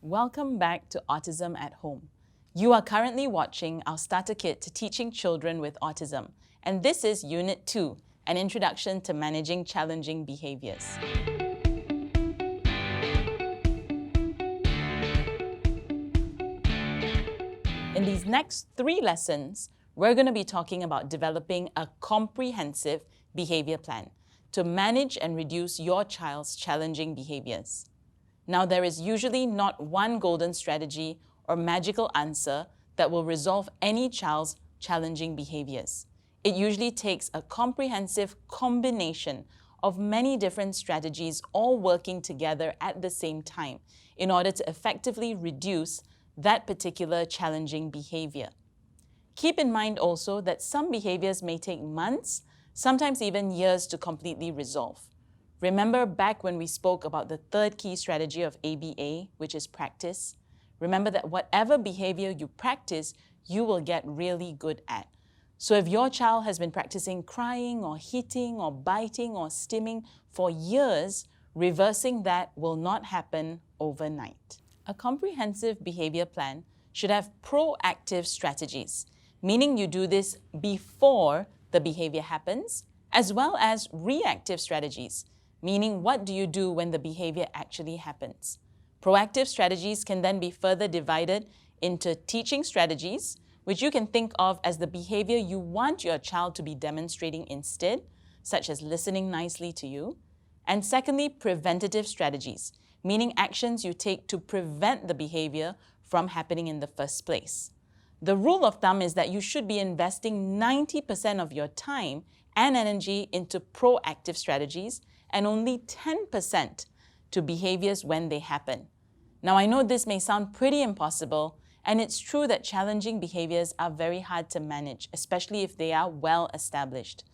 Welcome back to Autism at Home. You are currently watching our starter kit to teaching children with autism, and this is Unit 2, an introduction to managing challenging behaviors. In these next 3 lessons, we're going to be talking about developing a comprehensive behavior plan to manage and reduce your child's challenging behaviors. Now, there is usually not one golden strategy or magical answer that will resolve any child's challenging behaviors. It usually takes a comprehensive combination of many different strategies all working together at the same time in order to effectively reduce that particular challenging behavior. Keep in mind also that some behaviors may take months, sometimes even years to completely resolve. Remember back when we spoke about the third key strategy of ABA, which is practice? Remember that whatever behavior you practice, you will get really good at. So if your child has been practicing crying or hitting or biting or stimming for years, reversing that will not happen overnight. A comprehensive behavior plan should have proactive strategies, meaning you do this before the behavior happens, as well as reactive strategies, meaning what do you do when the behavior actually happens. Proactive strategies can then be further divided into teaching strategies, which you can think of as the behavior you want your child to be demonstrating instead, such as listening nicely to you. And secondly, preventative strategies, meaning actions you take to prevent the behavior from happening in the first place. The rule of thumb is that you should be investing 90% of your time and energy into proactive strategies and only 10% to behaviors when they happen. Now, I know this may sound pretty impossible, and it's true that challenging behaviors are very hard to manage, especially if they are well established.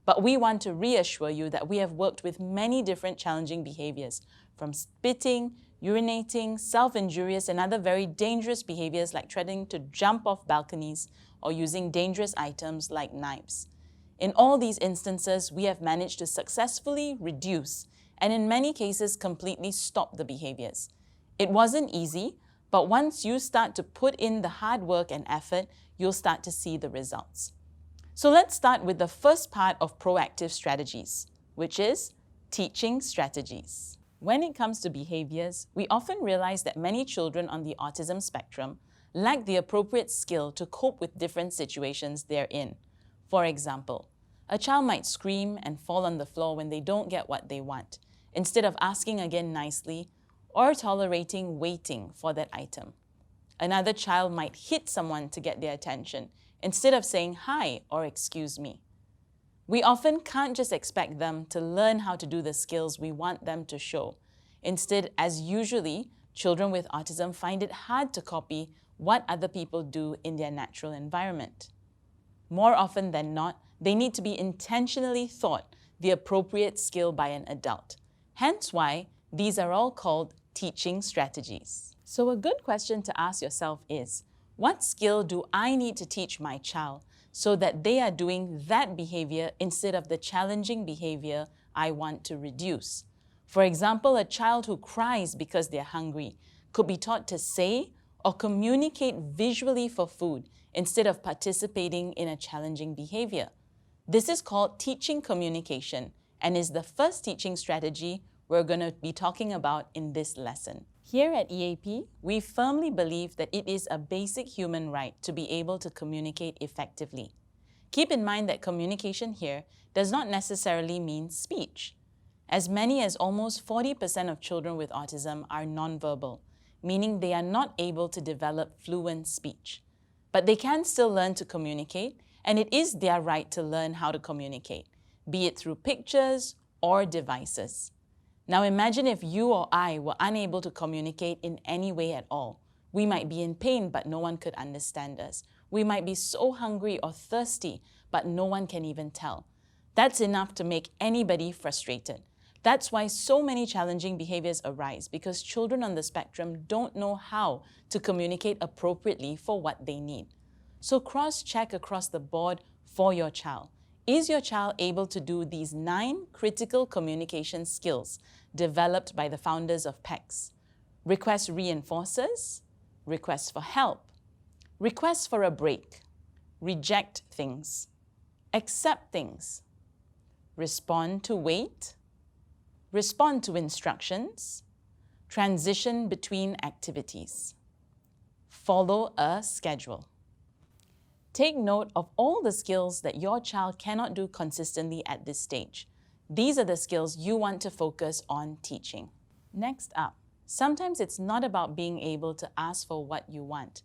But we want to reassure you that we have worked with many different challenging behaviors, from spitting, urinating, self-injurious, and other very dangerous behaviors like threatening to jump off balconies or using dangerous items like knives. In all these instances, we have managed to successfully reduce and in many cases completely stop the behaviors. It wasn't easy, but once you start to put in the hard work and effort, you'll start to see the results. So let's start with the first part of proactive strategies, which is teaching strategies. When it comes to behaviors, we often realize that many children on the autism spectrum lack the appropriate skill to cope with different situations they're in. For example, a child might scream and fall on the floor when they don't get what they want, instead of asking again nicely or tolerating waiting for that item. Another child might hit someone to get their attention, instead of saying hi or excuse me. We often can't just expect them to learn how to do the skills we want them to show. Instead, as usually, children with autism find it hard to copy what other people do in their natural environment. More often than not, they need to be intentionally taught the appropriate skill by an adult. Hence why these are all called teaching strategies. So a good question to ask yourself is, what skill do I need to teach my child so that they are doing that behavior instead of the challenging behavior I want to reduce? For example, a child who cries because they're hungry could be taught to say or communicate visually for food instead of participating in a challenging behavior. This is called teaching communication and is the first teaching strategy we're going to be talking about in this lesson. Here at EAP, we firmly believe that it is a basic human right to be able to communicate effectively. Keep in mind that communication here does not necessarily mean speech. As many as almost 40% of children with autism are nonverbal, meaning they are not able to develop fluent speech. But they can still learn to communicate, and it is their right to learn how to communicate, be it through pictures or devices. Now imagine if you or I were unable to communicate in any way at all. We might be in pain, but no one could understand us. We might be so hungry or thirsty, but no one can even tell. That's enough to make anybody frustrated. That's why so many challenging behaviors arise, because children on the spectrum don't know how to communicate appropriately for what they need. So cross-check across the board for your child. Is your child able to do these 9 critical communication skills developed by the founders of PECS? request reinforcers, request for help, request for a break, reject things, accept things, respond to wait, respond to instructions, transition between activities, follow a schedule. Take note of all the skills that your child cannot do consistently at this stage. These are the skills you want to focus on teaching. Next up, sometimes it's not about being able to ask for what you want.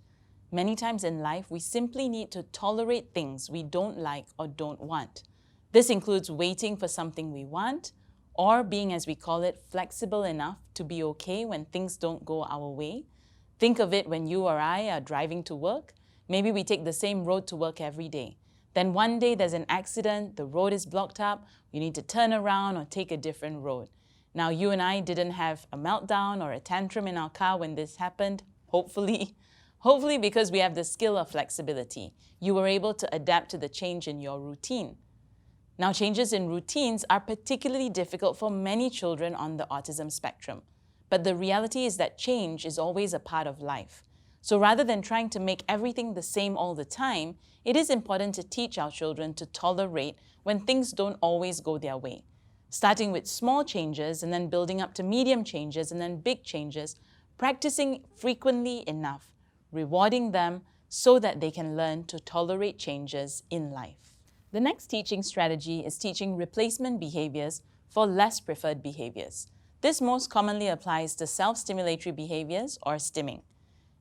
Many times in life, we simply need to tolerate things we don't like or don't want. This includes waiting for something we want, or being, as we call it, flexible enough to be okay when things don't go our way. Think of it when you or I are driving to work. Maybe we take the same road to work every day. Then one day there's an accident, the road is blocked up, you need to turn around or take a different road. Now, you and I didn't have a meltdown or a tantrum in our car when this happened, hopefully. Hopefully because we have the skill of flexibility. You were able to adapt to the change in your routine. Now, changes in routines are particularly difficult for many children on the autism spectrum. But the reality is that change is always a part of life. So rather than trying to make everything the same all the time, it is important to teach our children to tolerate when things don't always go their way. Starting with small changes and then building up to medium changes and then big changes, practicing frequently enough, rewarding them so that they can learn to tolerate changes in life. The next teaching strategy is teaching replacement behaviors for less preferred behaviors. This most commonly applies to self-stimulatory behaviors or stimming.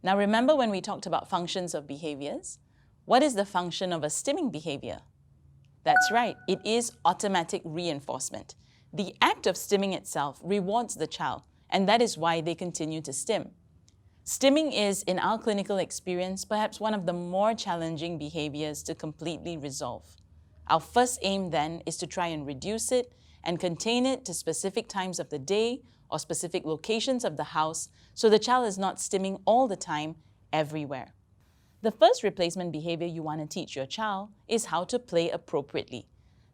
Now remember when we talked about functions of behaviors? What is the function of a stimming behavior? That's right, it is automatic reinforcement. The act of stimming itself rewards the child, and that is why they continue to stim. Stimming is, in our clinical experience, perhaps one of the more challenging behaviors to completely resolve. Our first aim then is to try and reduce it and contain it to specific times of the day or specific locations of the house so the child is not stimming all the time everywhere. The first replacement behavior you want to teach your child is how to play appropriately.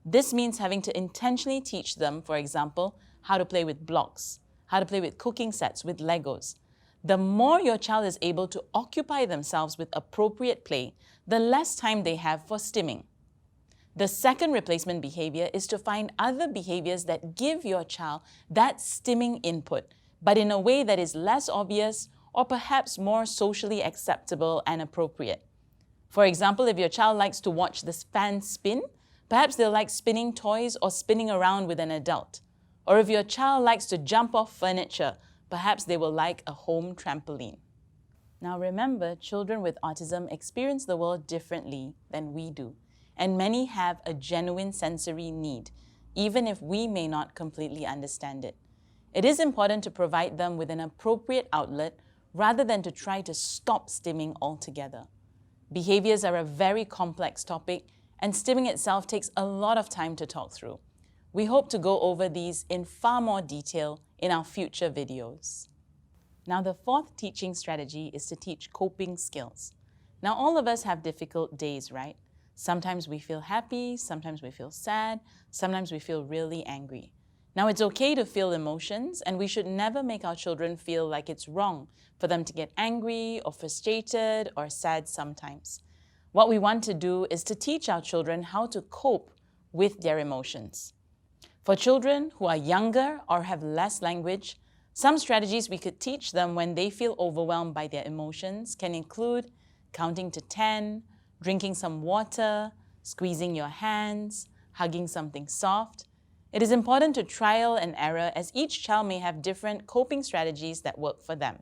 This means having to intentionally teach them, for example, how to play with blocks, how to play with cooking sets, with Legos. The more your child is able to occupy themselves with appropriate play, the less time they have for stimming. The second replacement behavior is to find other behaviors that give your child that stimming input, but in a way that is less obvious or perhaps more socially acceptable and appropriate. For example, if your child likes to watch the fan spin, perhaps they'll like spinning toys or spinning around with an adult. Or if your child likes to jump off furniture, perhaps they will like a home trampoline. Now remember, children with autism experience the world differently than we do. And many have a genuine sensory need, even if we may not completely understand it. It is important to provide them with an appropriate outlet rather than to try to stop stimming altogether. Behaviors are a very complex topic, and stimming itself takes a lot of time to talk through. We hope to go over these in far more detail in our future videos. Now, the fourth teaching strategy is to teach coping skills. Now, all of us have difficult days, right? Sometimes we feel happy, sometimes we feel sad, sometimes we feel really angry. Now, it's okay to feel emotions, and we should never make our children feel like it's wrong for them to get angry or frustrated or sad sometimes. What we want to do is to teach our children how to cope with their emotions. For children who are younger or have less language, some strategies we could teach them when they feel overwhelmed by their emotions can include counting to 10, drinking some water, squeezing your hands, hugging something soft. It is important to trial and error as each child may have different coping strategies that work for them.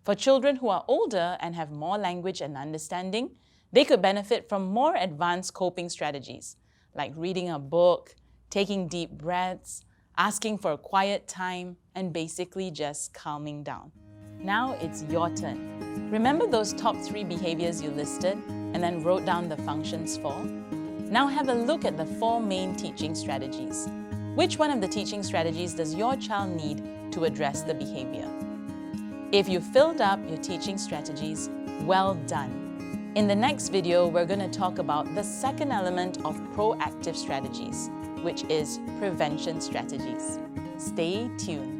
For children who are older and have more language and understanding, they could benefit from more advanced coping strategies, like reading a book, taking deep breaths, asking for a quiet time, and basically just calming down. Now it's your turn. Remember those top 3 behaviors you listed and then wrote down the functions for? Now have a look at the 4 main teaching strategies. Which one of the teaching strategies does your child need to address the behavior? If you filled up your teaching strategies, well done. In the next video, we're going to talk about the second element of proactive strategies, which is prevention strategies. Stay tuned.